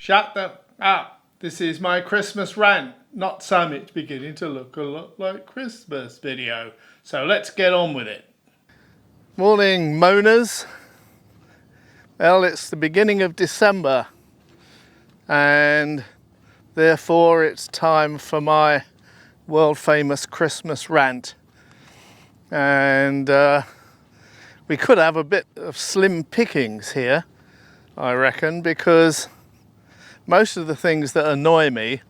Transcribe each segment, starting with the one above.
Shut up. This is my Christmas rant, not some it's beginning to look a lot like Christmas video. So let's get on with it. Morning, moaners. Well, it's the beginning of December and therefore it's time for my world famous Christmas rant. And we could have a bit of slim pickings here, I reckon, because most of the things that annoy me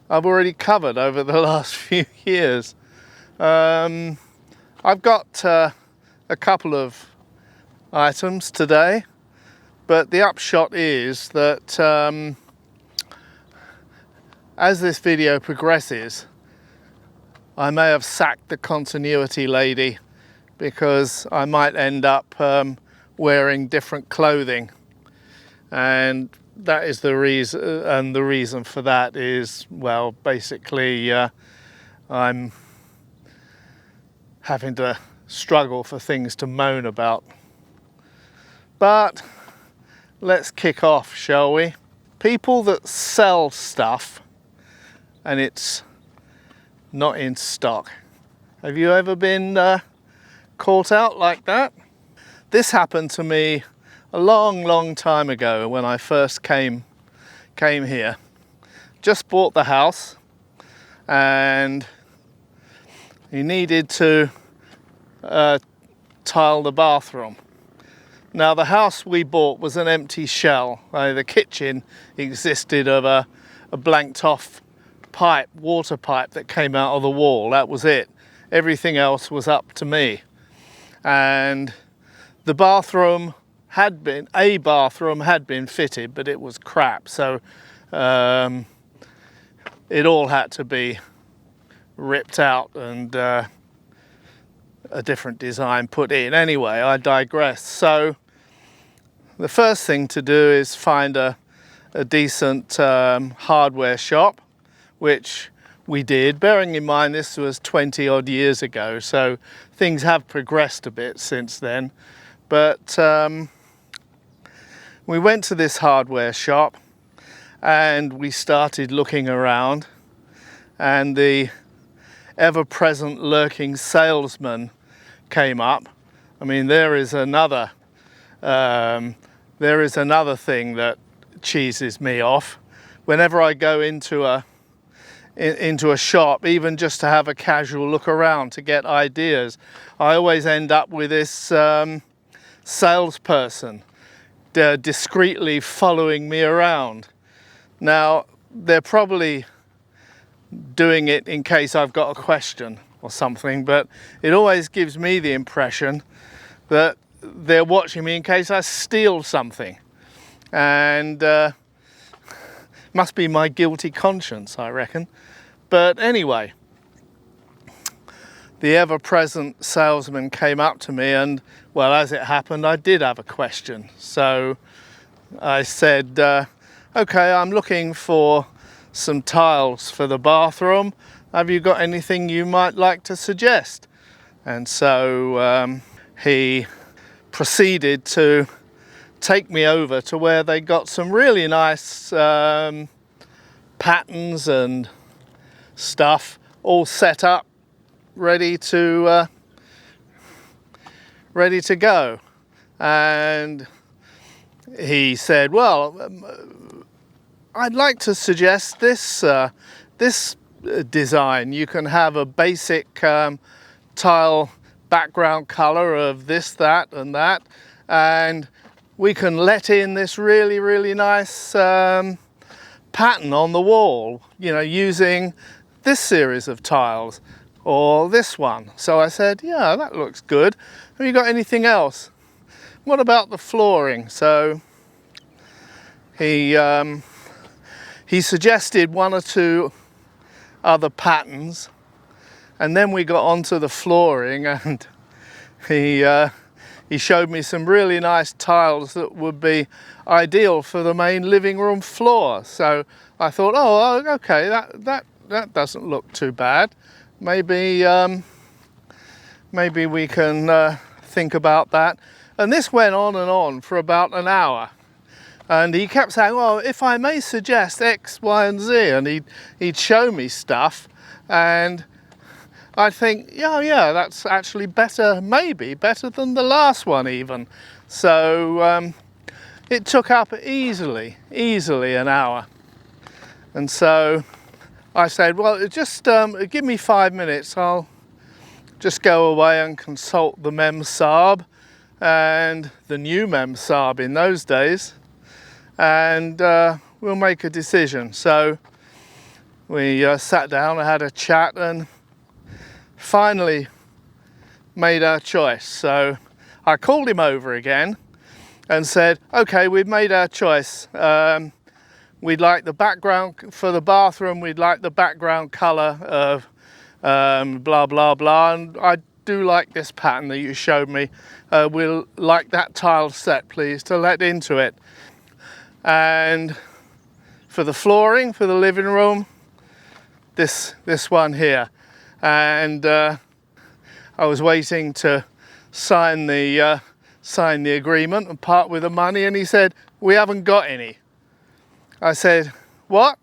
I've already covered over the last few years. I've got a couple of items today, but the upshot is that as this video progresses, I may have sacked the continuity lady because I might end up wearing different clothing, and that is the reason. And the reason for that is, well, basically I'm having to struggle for things to moan about. But let's kick off, shall we? People that sell stuff and it's not in stock. Have you ever been caught out like that? This happened to me a long time ago when I first came here. Just bought the house and you needed to tile the bathroom. Now the house we bought was an empty shell. The kitchen existed of a blanked off pipe, water pipe that came out of the wall. That was it. Everything else was up to me. And the bathroom had been fitted, but it was crap. So it all had to be ripped out and a different design put in. Anyway, I digress. So the first thing to do is find a decent hardware shop, which we did, bearing in mind this was 20 odd years ago, so things have progressed a bit since then. But we went to this hardware shop and we started looking around, and the ever-present lurking salesman came up. I mean, there is another thing that cheeses me off. Whenever I go into a shop, even just to have a casual look around to get ideas, I always end up with this salesperson discreetly following me around. Now, they're probably doing it in case I've got a question or something, but it always gives me the impression that they're watching me in case I steal something. And must be my guilty conscience, I reckon. But anyway, the ever-present salesman came up to me and, well, as it happened, I did have a question. So I said, okay, I'm looking for some tiles for the bathroom. Have you got anything you might like to suggest? And so he proceeded to take me over to where they got some really nice patterns and stuff all set up, ready to go. And he said, well, I'd like to suggest this design. You can have a basic tile background color of this, that and that, and we can let in this really nice pattern on the wall, you know, using this series of tiles or this one. So I said, yeah, that looks good. Have you got anything else? What about the flooring? So he suggested one or two other patterns, and then we got onto the flooring, and he showed me some really nice tiles that would be ideal for the main living room floor. So I thought, oh, okay, that doesn't look too bad. Maybe we can think about that. And this went on and on for about an hour. And he kept saying, well, if I may suggest X, Y, and Z, and he'd show me stuff, and I think, yeah, that's actually better, maybe better than the last one even. So it took up easily an hour. And so I said, well, just give me 5 minutes. I'll just go away and consult the Mem Saab, and the new Mem Saab in those days, and we'll make a decision. So we sat down and had a chat and finally made our choice. So I called him over again and said, okay, we've made our choice. We'd like the background for the bathroom, we'd like the background colour of blah, blah, blah. And I do like this pattern that you showed me. We'll like that tile set, please, to let into it. And for the flooring, for the living room, this one here. And I was waiting to sign the agreement and part with the money, and he said, we haven't got any. I said, what?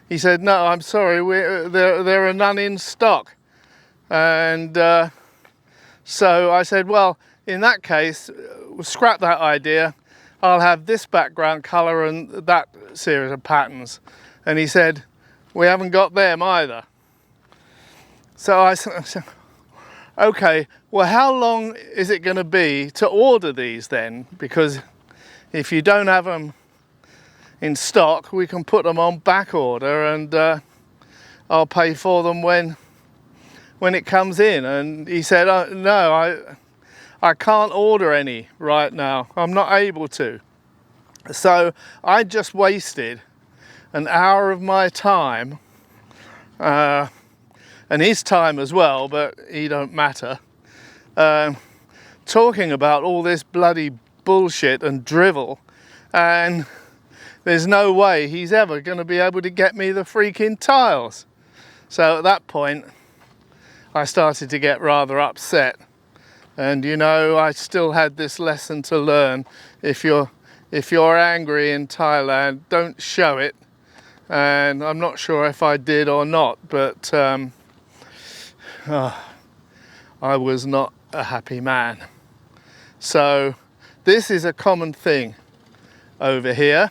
He said, no, I'm sorry, there are none in stock. And so I said, well, in that case, scrap that idea. I'll have this background colour and that series of patterns. And he said, we haven't got them either. So I said, okay, well, how long is it going to be to order these then? Because if you don't have them in stock, we can put them on back order, and I'll pay for them when it comes in. And he said, no, I can't order any right now. I'm not able to. So I just wasted an hour of my time, and his time as well, but he don't matter, talking about all this bloody bullshit and drivel, and there's no way he's ever going to be able to get me the freaking tiles. So at that point, I started to get rather upset. And you know, I still had this lesson to learn. If you're angry in Thailand, don't show it. And I'm not sure if I did or not, but I was not a happy man. So this is a common thing over here.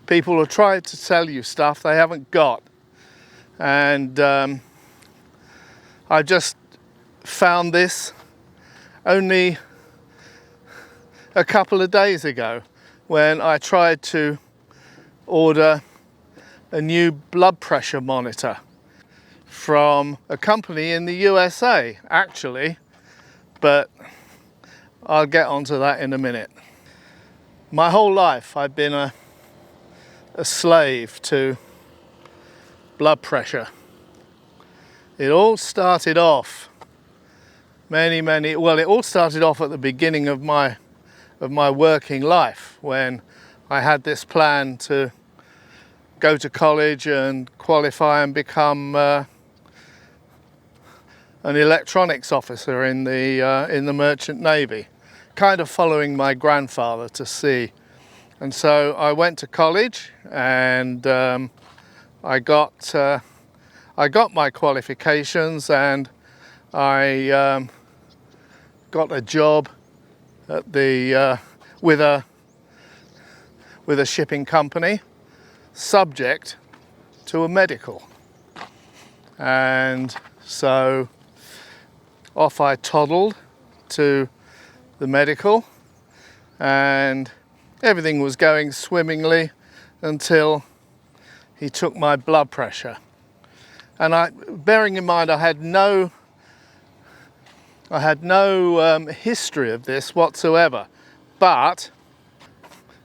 People will try to sell you stuff they haven't got. And I just found this only a couple of days ago when I tried to order a new blood pressure monitor from a company in the USA, actually, but I'll get onto that in a minute. My whole life I've been a slave to blood pressure. It all started off it all started off at the beginning of my working life, when I had this plan to go to college and qualify and become an electronics officer in the Merchant Navy, kind of following my grandfather to sea. And so I went to college, and I got my qualifications, and I got a job at with a shipping company, subject to a medical. And so off I toddled to the medical, and everything was going swimmingly until he took my blood pressure. And bearing in mind I had no history of this whatsoever, but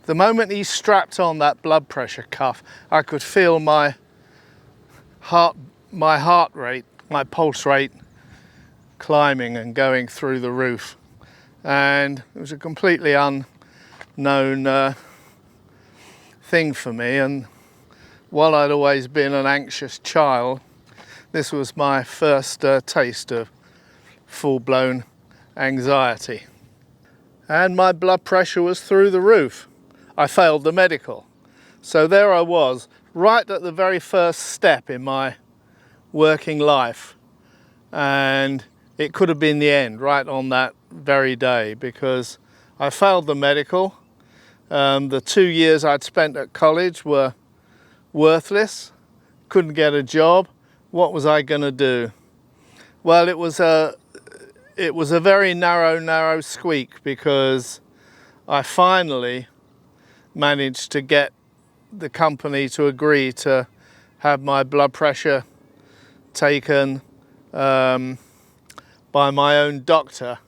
the moment he strapped on that blood pressure cuff, I could feel my heart rate, my pulse rate climbing and going through the roof. And it was a completely unknown thing for me. And while I'd always been an anxious child, this was my first taste of full-blown anxiety. And my blood pressure was through the roof. I failed the medical. So there I was, right at the very first step in my working life, and it could have been the end right on that very day, because I failed the medical. The 2 years I'd spent at college were worthless, couldn't get a job. What was I going to do? Well, it was a very narrow squeak, because I finally managed to get the company to agree to have my blood pressure taken by my own doctor.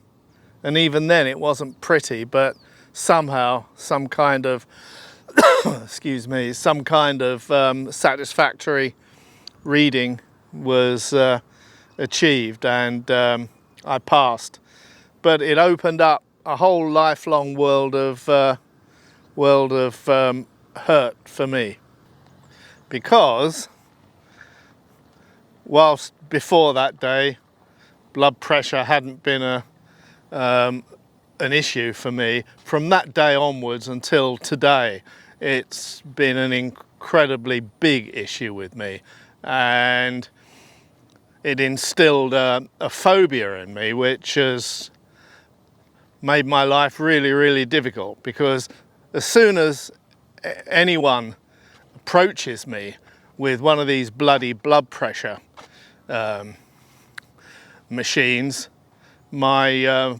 And even then it wasn't pretty, but somehow some kind of excuse me, some kind of satisfactory reading was achieved, and I passed. But it opened up a whole lifelong world of hurt for me, because whilst before that day blood pressure hadn't been an issue for me, from that day onwards until today it's been an incredibly big issue with me, and it instilled a phobia in me, which has made my life really difficult, because as soon as anyone approaches me with one of these bloody blood pressure machines, my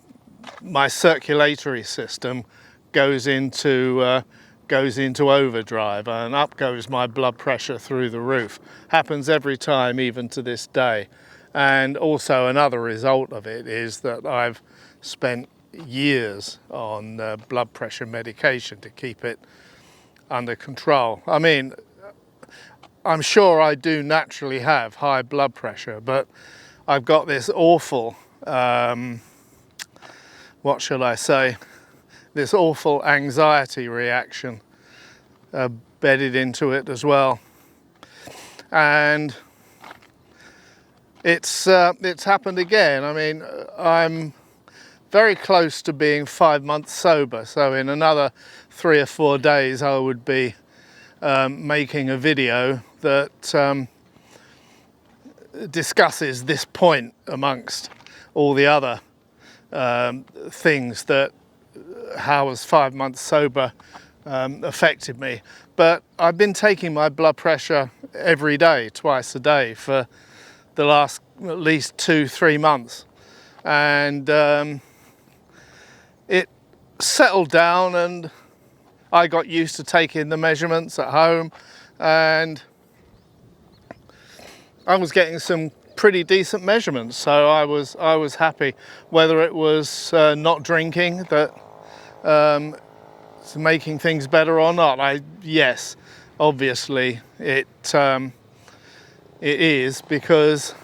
circulatory system goes into overdrive, and up goes my blood pressure through the roof. Happens every time, even to this day. And also another result of it is that I've spent years on blood pressure medication to keep it under control. I mean, I'm sure I do naturally have high blood pressure, but I've got this awful, what should I say, this awful anxiety reaction bedded into it as well. And it's happened again. I mean, I'm very close to being 5 months sober, so in another 3 or 4 days I would be making a video that discusses this point amongst all the other things that how was 5 months sober affected me. But I've been taking my blood pressure every day, twice a day, for the last at least 2-3 months, and it settled down, and I got used to taking the measurements at home, and I was getting some pretty decent measurements, so I was happy. Whether it was not drinking that making things better or not, yes, obviously it is, because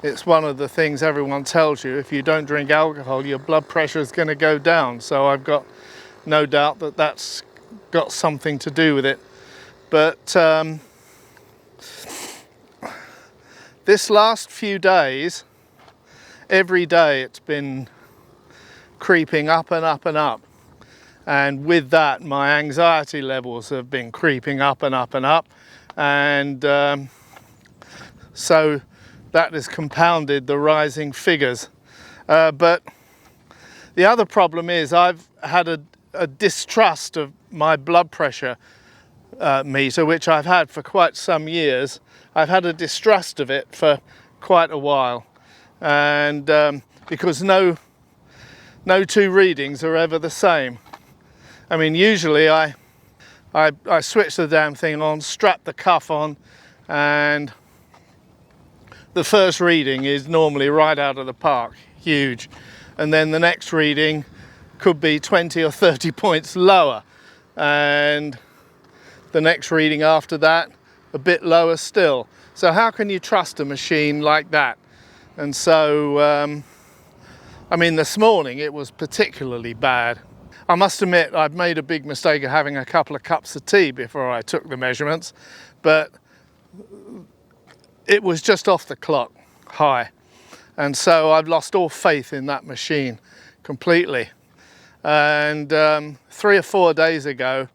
it's one of the things everyone tells you: if you don't drink alcohol, your blood pressure is going to go down. So I've got no doubt that that's got something to do with it. But this last few days, every day it's been creeping up and up and up. And with that, my anxiety levels have been creeping up and up and up. And so that has compounded the rising figures. But the other problem is I've had a distrust of my blood pressure meter, which I've had for quite some years. I've had a distrust of it for quite a while. And because no two readings are ever the same. I mean, usually I switch the damn thing on, strap the cuff on, and the first reading is normally right out of the park, huge. And then the next reading could be 20 or 30 points lower. And the next reading after that, a bit lower still. So how can you trust a machine like that? And so, I mean, this morning it was particularly bad. I must admit I'd made a big mistake of having a couple of cups of tea before I took the measurements, but it was just off the clock high. And so I've lost all faith in that machine completely. And 3 or 4 days ago,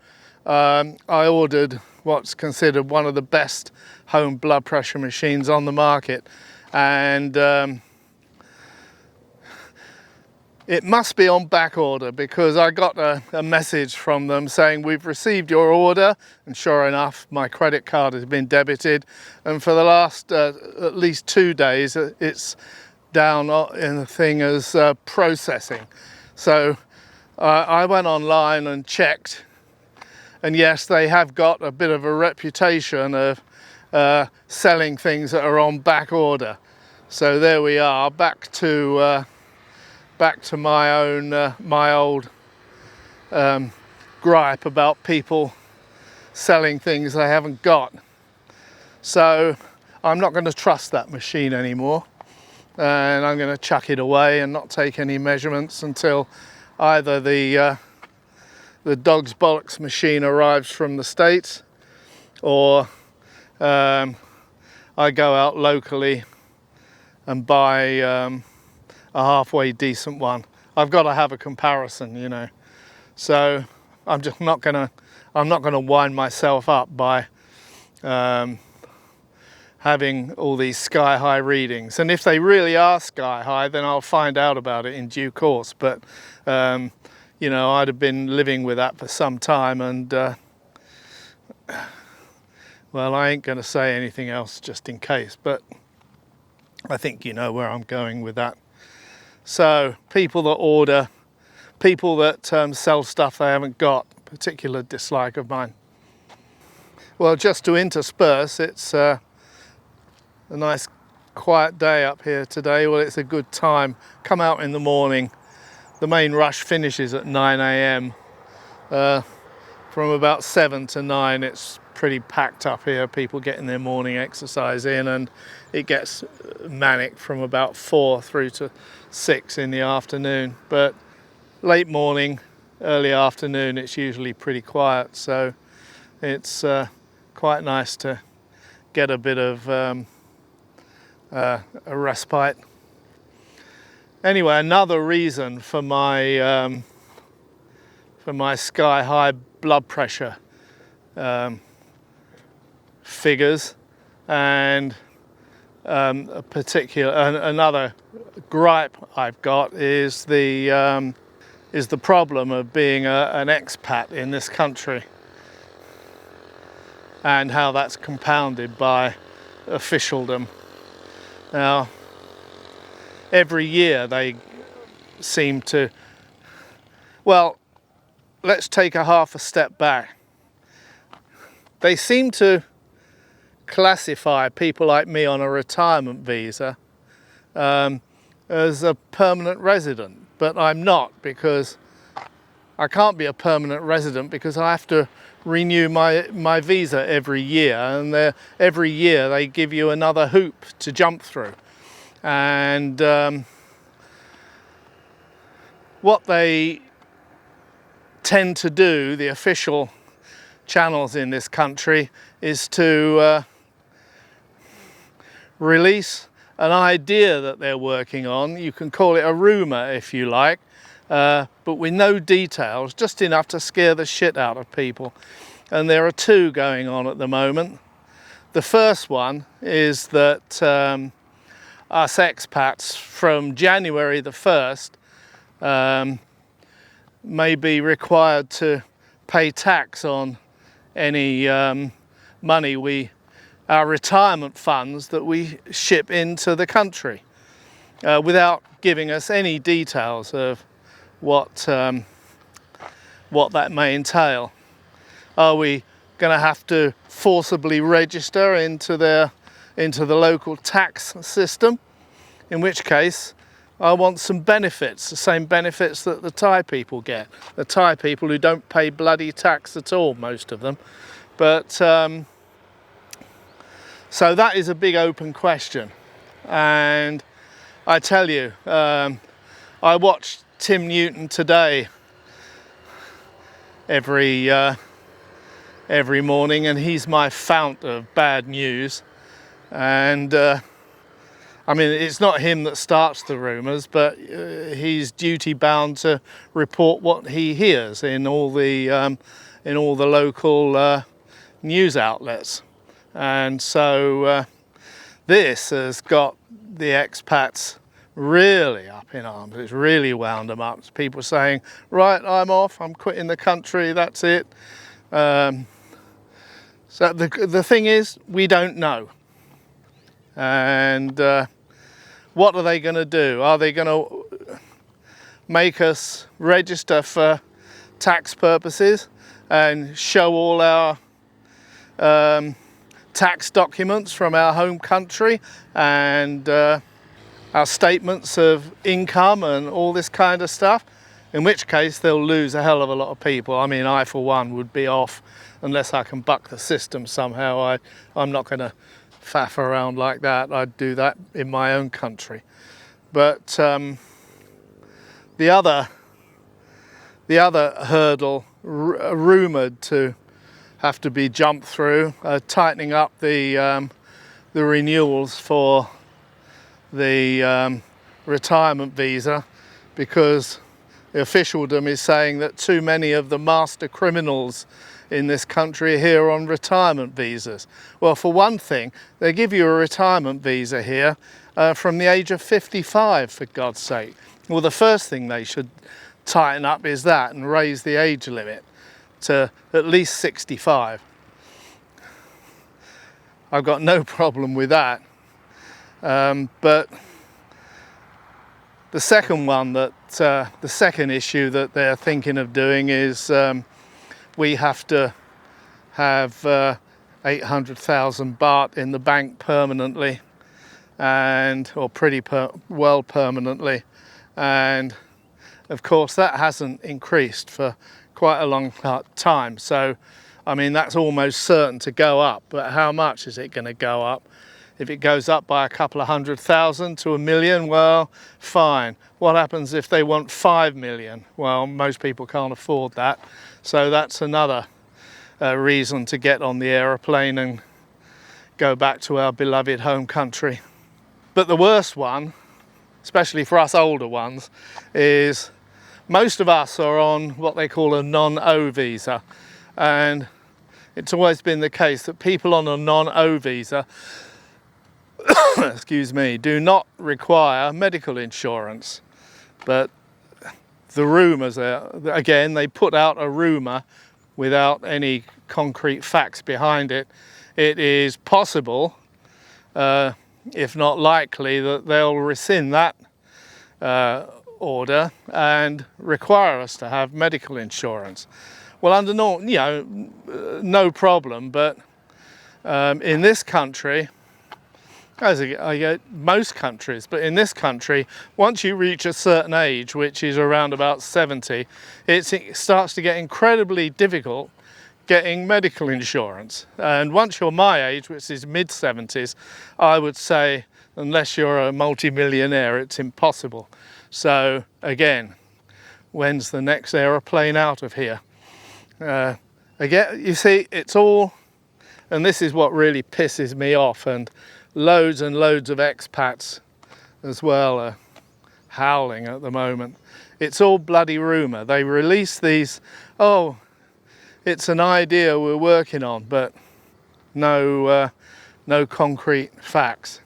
I ordered what's considered one of the best home blood pressure machines on the market, and it must be on back order, because I got a message from them saying, we've received your order, and sure enough my credit card has been debited, and for the last at least 2 days it's down in the thing as processing. So I went online and checked, and yes, they have got a bit of a reputation of selling things that are on back order. So there we are, back to my old gripe about people selling things they haven't got. So I'm not going to trust that machine anymore, and I'm going to chuck it away and not take any measurements until either the dog's bollocks machine arrives from the States, or I go out locally and buy a halfway decent one. I've got to have a comparison, you know. So I'm just not gonna wind myself up by having all these sky high readings. And if they really are sky high, then I'll find out about it in due course. But you know, I'd have been living with that for some time, and well, I ain't gonna say anything else just in case, but I think you know where I'm going with that. So people that order, people that sell stuff they haven't got, particular dislike of mine. Well, just to intersperse, it's a nice quiet day up here today. Well, it's a good time. Come out in the morning. The main rush finishes at 9 a.m. From about 7 to 9 it's pretty packed up here, people getting their morning exercise in, and it gets manic from about 4 through to 6 in the afternoon. But late morning, early afternoon, it's usually pretty quiet, so it's quite nice to get a bit of a respite. Anyway, another reason for my sky high blood pressure figures, and another gripe I've got is the problem of being an expat in this country, and how that's compounded by officialdom. Now, every year they seem to, well, let's take a half a step back. They seem to classify people like me on a retirement visa as a permanent resident, but I'm not, because I can't be a permanent resident because I have to renew my visa every year, and every year they give you another hoop to jump through. And what they tend to do, the official channels in this country, is to release an idea that they're working on. You can call it a rumor if you like, but with no details, just enough to scare the shit out of people. And there are two going on at the moment. The first one is that us expats from January the 1st may be required to pay tax on any money our retirement funds that we ship into the country, without giving us any details of what that may entail. Are we going to have to forcibly register into the local tax system? In which case, I want some benefits, the same benefits that the Thai people get. The Thai people who don't pay bloody tax at all, most of them. But so that is a big open question. And I tell you, I watched Tim Newton Today every morning, and he's my fount of bad news. And I mean, it's not him that starts the rumours, but he's duty bound to report what he hears in all the local news outlets. And so this has got the expats really up in arms. It's really wound them up. People saying, right, I'm off, I'm quitting the country, that's it. So the thing is, we don't know. And what are they going to do? Are they going to make us register for tax purposes and show all our tax documents from our home country and our statements of income and all this kind of stuff? In which case they'll lose a hell of a lot of people. I mean, I for one would be off unless I can buck the system somehow. I'm not going to faff around like that. I'd do that in my own country. But the other hurdle rumoured to have to be jumped through, tightening up the renewals for the retirement visa, because the officialdom is saying that too many of the master criminals in this country are here on retirement visas. Well, for one thing, they give you a retirement visa here from the age of 55, for God's sake. Well, the first thing they should tighten up is that and raise the age limit to at least 65. I've got no problem with that. But the second one the second issue that they're thinking of doing is we have to have 800,000 baht in the bank permanently, or pretty well permanently, and of course that hasn't increased for quite a long time. So I mean, that's almost certain to go up, but how much is it going to go up? If it goes up by a couple of 100,000 to 1 million, well, fine. What happens if they want 5 million? Well, most people can't afford that. So that's another reason to get on the aeroplane and go back to our beloved home country. But the worst one, especially for us older ones, is most of us are on what they call a non-O visa. And it's always been the case that people on a non-O visa excuse me, do not require medical insurance. But the rumours are, again, they put out a rumour without any concrete facts behind it. It is possible, if not likely, that they'll rescind that order and require us to have medical insurance. Well, under no problem, but in this country, as most countries, but in this country, once you reach a certain age, which is around about 70, it starts to get incredibly difficult getting medical insurance. And once you're my age, which is mid-70s, I would say, unless you're a multi-millionaire, it's impossible. So again, when's the next aeroplane out of here? Again, you see, it's all, and this is what really pisses me off, and loads of expats as well are howling at the moment. It's all bloody rumour. They release these, oh, it's an idea we're working on, but no concrete facts.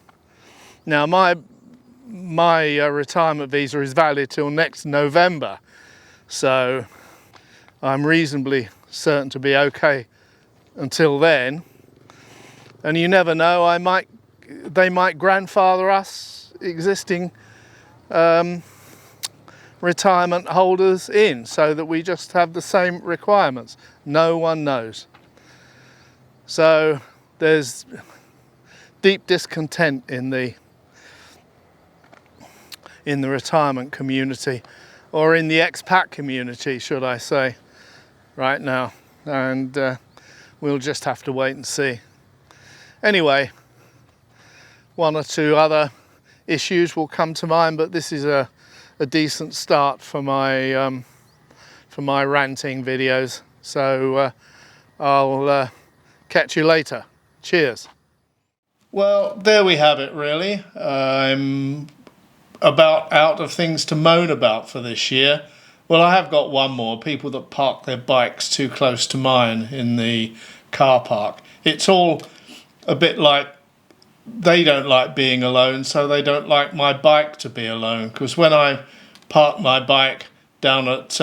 Now my retirement visa is valid till next November, so I'm reasonably certain to be okay until then. And you never know, they might grandfather us existing retirement holders in, so that we just have the same requirements. No one knows. So there's deep discontent in the retirement community, or in the expat community, should I say, right now. And we'll just have to wait and see. Anyway, one or two other issues will come to mind, but this is a decent start for my ranting videos. So I'll catch you later. Cheers. Well, there we have it, really. I'm about out of things to moan about for this year. Well, I have got one more: people that park their bikes too close to mine in the car park. It's all a bit like they don't like being alone, so they don't like my bike to be alone. Because when I park my bike down at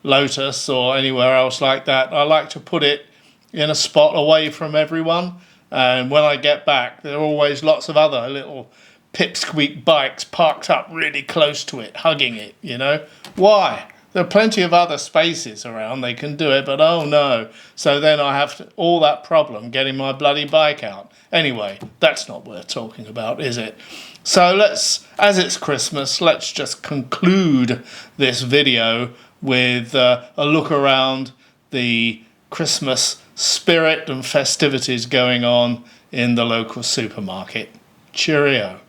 Lotus or anywhere else like that, I like to put it in a spot away from everyone. And when I get back, there are always lots of other little pipsqueak bikes parked up really close to it, hugging it, you know. Why? There are plenty of other spaces around, they can do it, but oh no. So then I have all that problem getting my bloody bike out. Anyway, that's not worth talking about, is it? So as it's Christmas, let's just conclude this video with a look around the Christmas spirit and festivities going on in the local supermarket. Cheerio.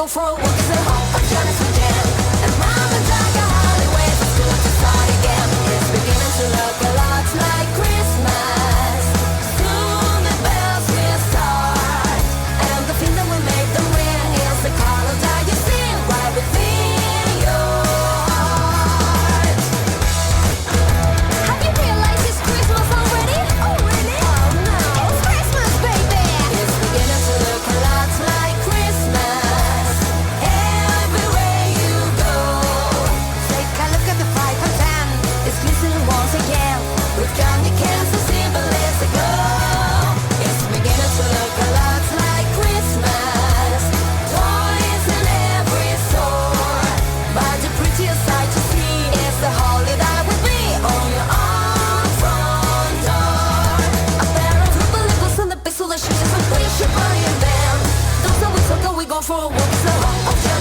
For a walk is a home of Janice and Jan. And Mom and Dad got holidays for school to start again. It's beginning to look a lot like Christmas. Soon the bells will start, and the thing that will make them ring is the color that you see right within your heart. Have you realized it's Christmas already? Oh really? Oh no, it's Christmas, baby. It's beginning to look a lot like Christmas. For a walk, so